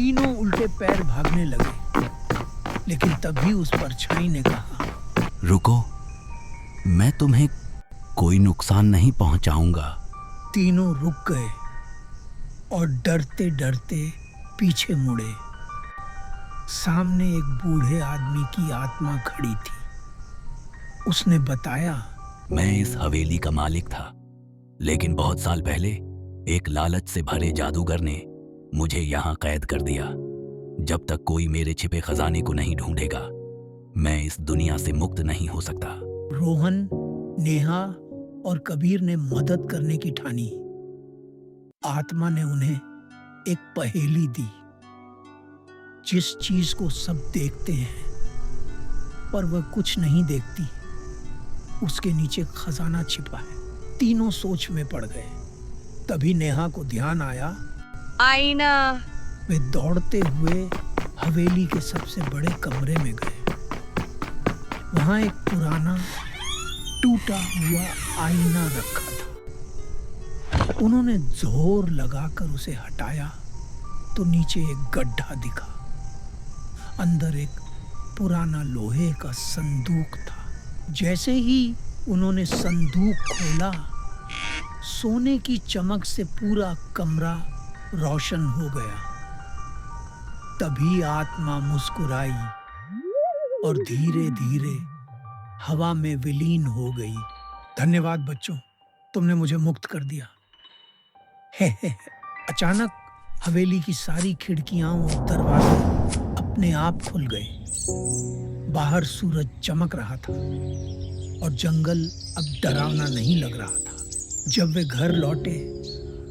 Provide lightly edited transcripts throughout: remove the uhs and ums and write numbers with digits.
तीनों उल्टे पैर भागने लगे, लेकिन तभी उस परछाई ने कहा, रुको, मैं तुम्हें कोई नुकसान नहीं पहुंचाऊंगा। तीनों रुक गए और डरते डरते पीछे मुड़े। सामने एक बूढ़े आदमी की आत्मा खड़ी थी। उसने बताया, मैं इस हवेली का मालिक था, लेकिन बहुत साल पहले एक लालच से भरे जादूगर ने मुझे यहाँ कैद कर दिया। जब तक कोई मेरे छिपे खजाने को नहीं ढूंढेगा, मैं इस दुनिया से मुक्त नहीं हो सकता। रोहन, नेहा और कबीर ने मदद करने की ठानी। आत्मा ने उन्हें एक पहेली दी। जिस चीज को सब देखते हैं पर वह कुछ नहीं देखती, उसके नीचे खजाना छिपा है। तीनों सोच में पड़ गए। तभी नेहा को ध्यान आया। आईना। वे दौड़ते हुए हवेली के सबसे बड़े कमरे में गए। वहां एक पुराना टूटा हुआ आईना रखा था। उन्होंने जोर लगाकर उसे हटाया तो नीचे एक गड्ढा दिखा। अंदर एक पुराना लोहे का संदूक था। जैसे ही उन्होंने संदूक खोला, सोने की चमक से पूरा कमरा रोशन हो गया। तभी आत्मा मुस्कुराई और धीरे धीरे हवा में विलीन हो गई। धन्यवाद बच्चों, तुमने मुझे मुक्त कर दिया। अचानक हवेली की सारी खिड़कियां और दरवाजे अपने आप खुल गए। बाहर सूरज चमक रहा था और जंगल अब डरावना नहीं लग रहा था। जब वे घर लौटे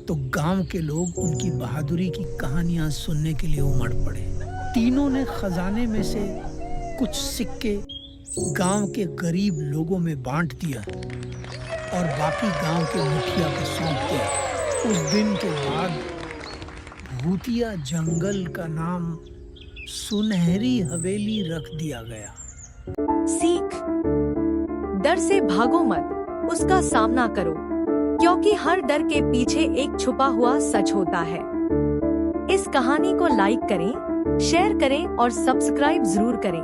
तो गांव के लोग उनकी बहादुरी की कहानियां सुनने के लिए उमड़ पड़े। तीनों ने खजाने में से कुछ सिक्के गांव के गरीब लोगों में बांट दिया और बाकी गांव के मुखिया को सौंप दिया। उस दिन के बाद भूतिया जंगल का नाम सुनहरी हवेली रख दिया गया। सीख: डर से भागो मत, उसका सामना करो, क्योंकि हर डर के पीछे एक छुपा हुआ सच होता है। इस कहानी को लाइक करें, शेयर करें और सब्सक्राइब जरूर करें।